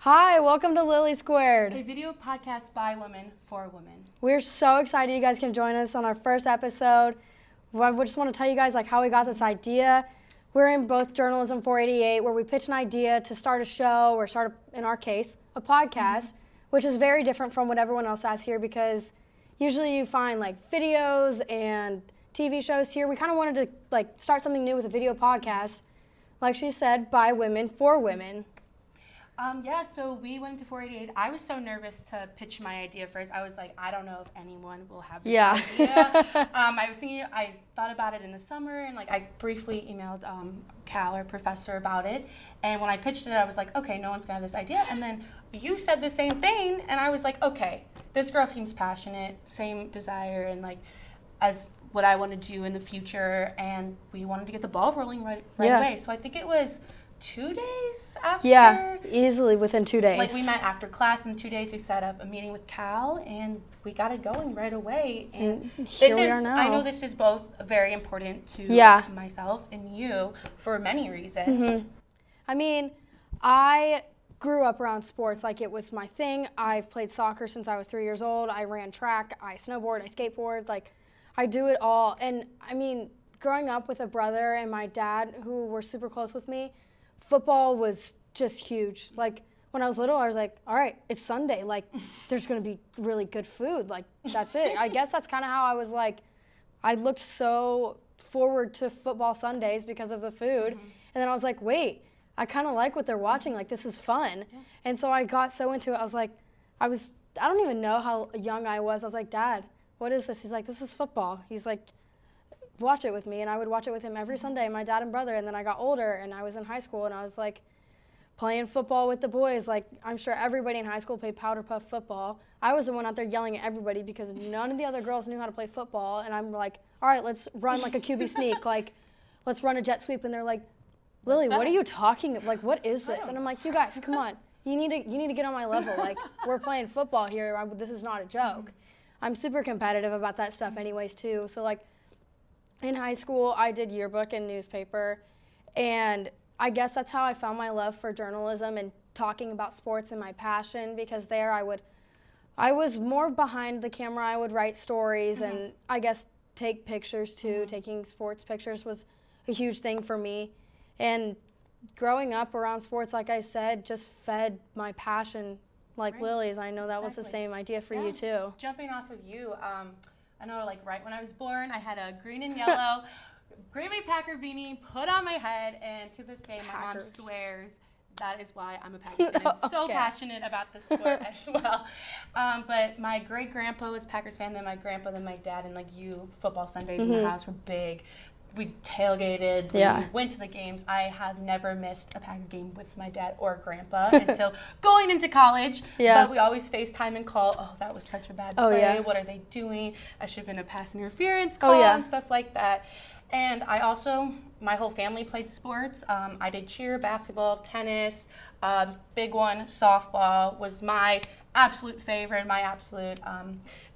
Hi, welcome to LillySquared. A video podcast by women for women. We're so excited you guys can join us on our first episode. We just want to tell you guys how we got this idea. We're in both Journalism 488, where we pitch an idea to start a show or start, in our case, a podcast, which is very different from what everyone else has here because usually you find videos and TV shows here. We kind of wanted to start something new with a video podcast, like she said, by women for women. So we went to 488. I was so nervous to pitch my idea first. I was like, I don't know if anyone will have this idea. I thought about it in the summer, and I briefly emailed Cal, our professor, about it. And when I pitched it, I was like, okay, no one's gonna have this idea. And then you said the same thing, and I was like, okay, this girl seems passionate, same desire, and as what I want to do in the future. And we wanted to get the ball rolling right away. So I think it was 2 days after? Yeah, easily within 2 days. We met after class. In 2 days we set up a meeting with Cal and we got it going right away. And here we are now. I know this is both very important to myself and you for many reasons. I mean, I grew up around sports like it was my thing. I've played soccer since I was 3 years old. I ran track, I snowboard, I skateboard, I do it all. And I mean, growing up with a brother and my dad who were super close with me, football was just huge. When I was little, I was like, all right, it's Sunday. There's going to be really good food. That's it. I guess that's kind of how I was I looked so forward to football Sundays because of the food. And then I was like, wait, I kind of like what they're watching. This is fun. Yeah. And so I got so into it. I was like, I don't even know how young I was. I was like, Dad, what is this? He's like, this is football. He's like, watch it with me, and I would watch it with him every Sunday, my dad and brother. And then I got older and I was in high school and I was playing football with the boys. I'm sure everybody in high school played powder puff football. I was the one out there yelling at everybody because none of the other girls knew how to play football. And I'm like, all right, let's run a QB sneak, let's run a jet sweep. And they're like, Lily, what are you talking about? What is this? And I'm like, you guys, come on, you need to get on my level. We're playing football here. This is not a joke. I'm super competitive about that stuff anyways too. So in high school, I did yearbook and newspaper, and I guess that's how I found my love for journalism and talking about sports and my passion, because there I was more behind the camera. I would write stories and I guess take pictures too. Taking sports pictures was a huge thing for me. And growing up around sports, like I said, just fed my passion Lily's. I know that was the same idea for you too. Jumping off of you, I know, right when I was born, I had a green and yellow Green Bay Packer beanie put on my head, and to this day, my mom swears that is why I'm a Packers fan. I'm so passionate about the sport as well. But my great-grandpa was a Packers fan, then my grandpa, then my dad, and football Sundays in the house were big. We tailgated, we went to the games. I have never missed a Packer game with my dad or grandpa until going into college. But we always FaceTime and call, oh, that was such a bad play. What are they doing? I should have been a pass interference call and stuff like that. And I also, my whole family played sports. I did cheer, basketball, tennis. Big one, softball was my absolute favorite, my absolute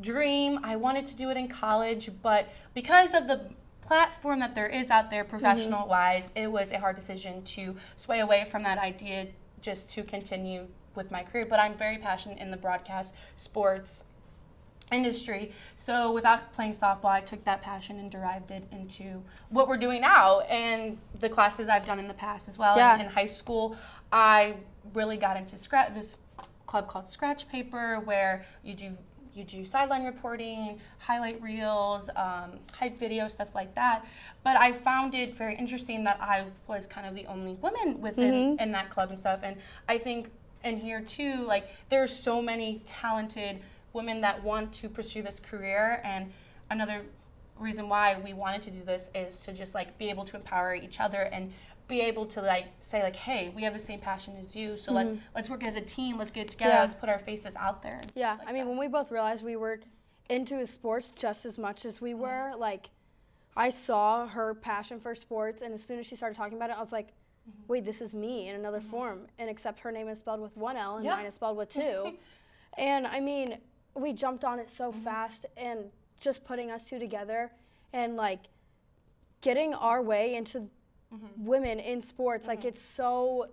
dream. I wanted to do it in college, but because of the platform that there is out there professional wise, it was a hard decision to sway away from that idea just to continue with my career. But I'm very passionate in the broadcast sports industry. So without playing softball, I took that passion and derived it into what we're doing now and the classes I've done in the past as well. In high school, I really got into this club called Scratch Paper, where you do sideline reporting, highlight reels, hype videos, stuff like that. But I found it very interesting that I was kind of the only woman within in that club and stuff. And I think in here too, there's so many talented women that want to pursue this career. And another reason why we wanted to do this is to just be able to empower each other and be able to say hey, we have the same passion as you, so let's work as a team, let's get together, let's put our faces out there. I mean, when we both realized we were into sports just as much as we were, I saw her passion for sports, and as soon as she started talking about it, I was like, wait, this is me in another form, and except her name is spelled with one L and mine is spelled with two. And I mean, we jumped on it so fast, and just putting us two together and getting our way into women in sports, it's so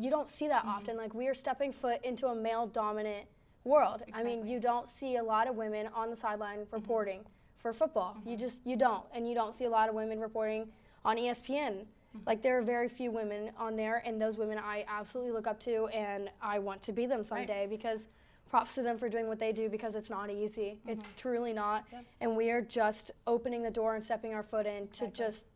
you don't see that often. Like, we are stepping foot into a male-dominant world. I mean, you don't see a lot of women on the sideline reporting for football. You don't. And you don't see a lot of women reporting on ESPN. Like, there are very few women on there, and those women I absolutely look up to, and I want to be them someday because props to them for doing what they do, because it's not easy. It's truly not. And we are just opening the door and stepping our foot in to just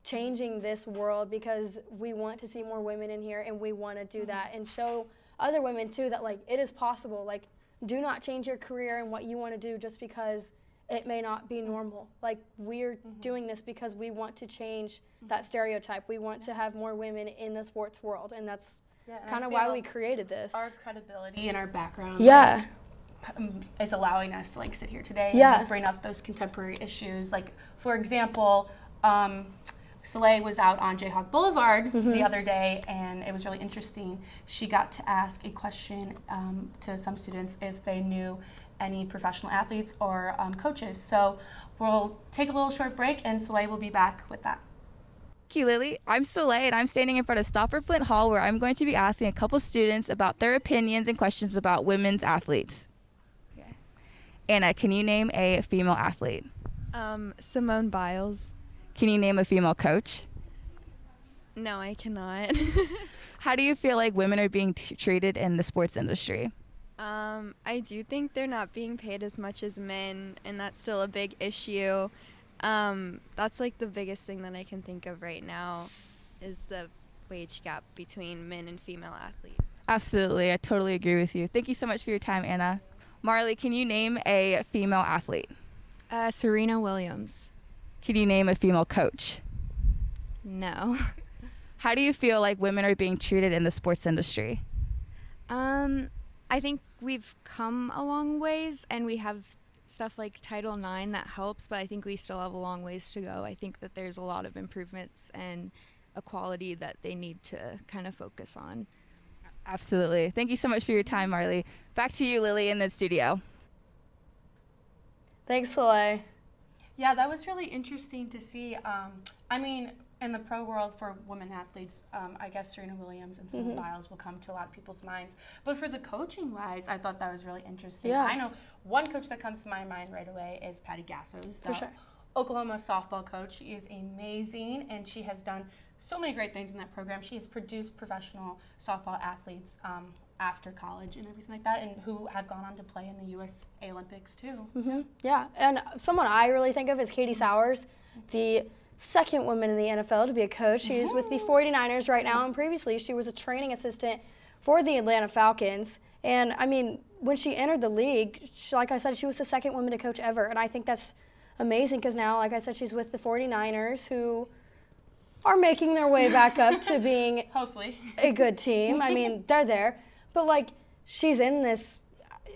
changing this world, because we want to see more women in here, and we want to do that and show other women too that, like, it is possible. Like, do not change your career and what you want to do just because it may not be normal. Like, we're doing this because we want to change that stereotype. We want to have more women in the sports world, and that's kind of why we created this. Our credibility and our background is allowing us to, like, sit here today and bring up those contemporary issues. Like, for example, Soleil was out on Jayhawk Boulevard the other day, and it was really interesting. She got to ask a question to some students if they knew any professional athletes or coaches. So we'll take a little short break, and Soleil will be back with that. Thank you, Lily. I'm Soleil, and I'm standing in front of Stopper Flint Hall, where I'm going to be asking a couple students about their opinions and questions about women's athletes. Okay. Anna, can you name a female athlete? Simone Biles. Can you name a female coach? No, I cannot. How do you feel like women are being treated in the sports industry? I do think they're not being paid as much as men, and that's still a big issue. That's like the biggest thing that I can think of right now is the wage gap between men and female athletes. Absolutely, I totally agree with you. Thank you so much for your time, Anna. Marley, can you name a female athlete? Serena Williams. Can you name a female coach? No. How do you feel like women are being treated in the sports industry? I think we've come a long ways, and we have stuff like Title IX that helps, but I think we still have a long ways to go. I think that there's a lot of improvements and equality that they need to kind of focus on. Absolutely. Thank you so much for your time, Marley. Back to you, Lily, in the studio. Thanks, Soleil. Yeah, that was really interesting to see. I mean, in the pro world for women athletes, I guess Serena Williams and Simone Biles will come to a lot of people's minds. But for the coaching wise, I thought that was really interesting. Yeah. I know one coach that comes to my mind right away is Patty Gassos, the Oklahoma softball coach. She is amazing, and she has done so many great things in that program. She has produced professional softball athletes after college and everything like that, and who have gone on to play in the USA Olympics too. Yeah, and someone I really think of is Katie Sowers, the second woman in the NFL to be a coach. She is with the 49ers right now, and previously she was a training assistant for the Atlanta Falcons. And I mean, when she entered the league, like I said, she was the second woman to coach ever, and I think that's amazing because now, like I said, she's with the 49ers, who are making their way back up to being hopefully a good team. I mean, they're there, but like, she's in this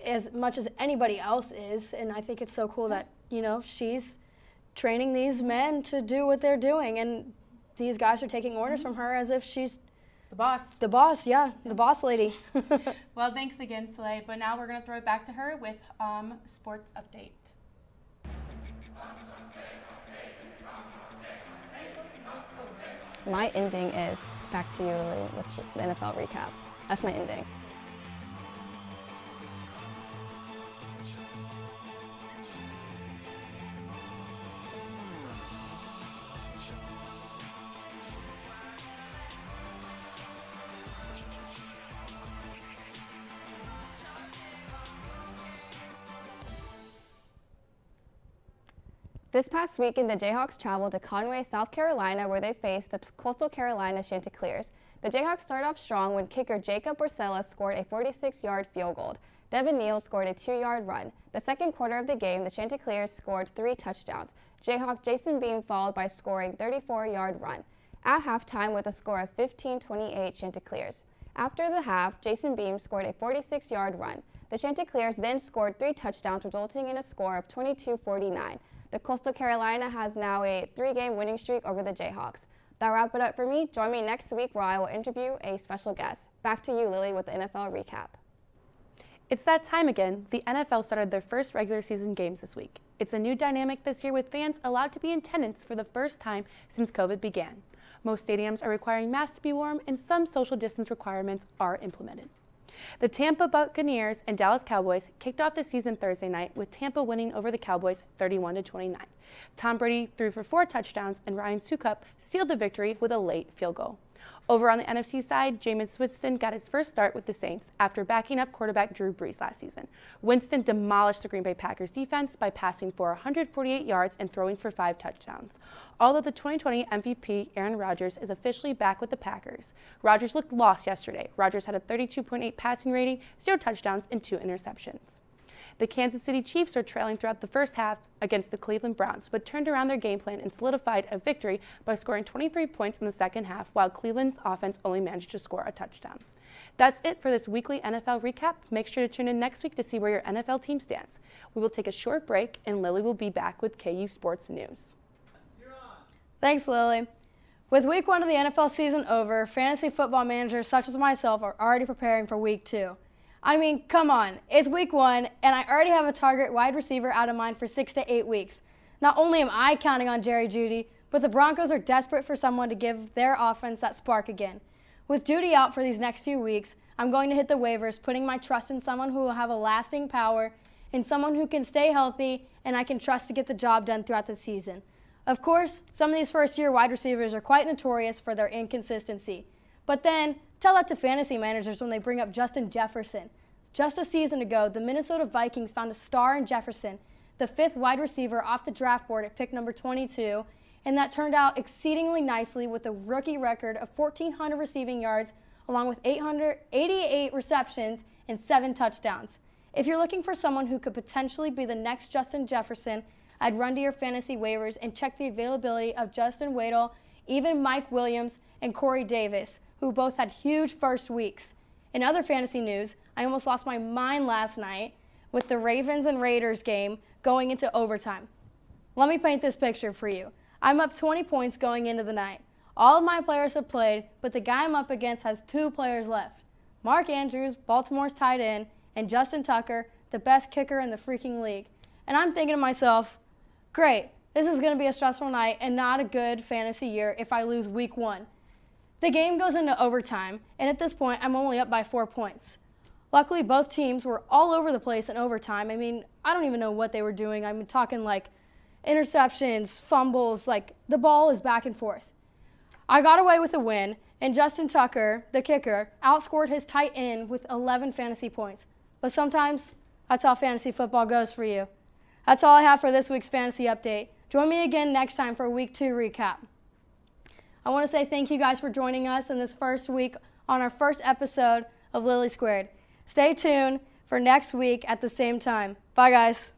as much as anybody else is, and I think it's so cool that, you know, she's training these men to do what they're doing, and these guys are taking orders from her as if she's the boss. The boss, yeah, the boss lady. Well, thanks again, Soleil. But now we're going to throw it back to her with sports update. My ending is back to you, Lily, with the NFL recap. That's my ending. This past weekend, the Jayhawks traveled to Conway, South Carolina, where they faced the Coastal Carolina Chanticleers. The Jayhawks started off strong when kicker Jacob Borcella scored a 46-yard field goal. Devin Neal scored a 2-yard run. The second quarter of the game, the Chanticleers scored 3 touchdowns. Jayhawk Jason Beam followed by scoring a 34-yard run. At halftime, with a score of 15-28 Chanticleers. After the half, Jason Beam scored a 46-yard run. The Chanticleers then scored 3 touchdowns, resulting in a score of 22-49. The Coastal Carolina has now a 3-game winning streak over the Jayhawks. That'll wrap it up for me. Join me next week where I will interview a special guest. Back to you, Lily, with the NFL recap. It's that time again. The NFL started their first regular season games this week. It's a new dynamic this year with fans allowed to be in attendance for the first time since COVID began. Most stadiums are requiring masks to be worn, and some social distance requirements are implemented. The Tampa Buccaneers and Dallas Cowboys kicked off the season Thursday night with Tampa winning over the Cowboys 31-29. Tom Brady threw for 4 touchdowns, and Ryan Sukup sealed the victory with a late field goal. Over on the NFC side, Jameis Winston got his first start with the Saints after backing up quarterback Drew Brees last season. Winston demolished the Green Bay Packers defense by passing for 148 yards and throwing for 5 touchdowns. Although the 2020 MVP Aaron Rodgers is officially back with the Packers, Rodgers looked lost yesterday. Rodgers had a 32.8 passing rating, 0 touchdowns, and 2 interceptions. The Kansas City Chiefs are trailing throughout the first half against the Cleveland Browns, but turned around their game plan and solidified a victory by scoring 23 points in the second half, while Cleveland's offense only managed to score a touchdown. That's it for this weekly NFL recap. Make sure to tune in next week to see where your NFL team stands. We will take a short break, and Lily will be back with KU Sports News. Thanks, Lily. With week 1 of the NFL season over, fantasy football managers such as myself are already preparing for week 2. I mean, come on, it's week 1, and I already have a target wide receiver out of mind for 6 to 8 weeks. Not only am I counting on Jerry Jeudy, but the Broncos are desperate for someone to give their offense that spark again. With Jeudy out for these next few weeks, I'm going to hit the waivers, putting my trust in someone who will have a lasting power and someone who can stay healthy and I can trust to get the job done throughout the season. Of course, some of these first-year wide receivers are quite notorious for their inconsistency. But then, tell that to fantasy managers when they bring up Justin Jefferson. Just a season ago, the Minnesota Vikings found a star in Jefferson, the 5th wide receiver off the draft board at pick number 22, and that turned out exceedingly nicely with a rookie record of 1,400 receiving yards, along with 888 receptions and 7 touchdowns. If you're looking for someone who could potentially be the next Justin Jefferson, I'd run to your fantasy waivers and check the availability of Justin Waddle, even Mike Williams, and Corey Davis, who both had huge first weeks. In other fantasy news, I almost lost my mind last night with the Ravens and Raiders game going into overtime. Let me paint this picture for you. I'm up 20 points going into the night. All of my players have played, but the guy I'm up against has 2 players left. Mark Andrews, Baltimore's tight end, and Justin Tucker, the best kicker in the freaking league. And I'm thinking to myself, great, this is going to be a stressful night and not a good fantasy year if I lose week 1. The game goes into overtime, and at this point, I'm only up by 4 points. Luckily, both teams were all over the place in overtime. I mean, I don't even know what they were doing. I'm talking like interceptions, fumbles, like the ball is back and forth. I got away with a win, and Justin Tucker, the kicker, outscored his tight end with 11 fantasy points. But sometimes, that's how fantasy football goes for you. That's all I have for this week's fantasy update. Join me again next time for week 2 recap. I want to say thank you guys for joining us in this first week on our first episode of LillySquared. Stay tuned for next week at the same time. Bye, guys.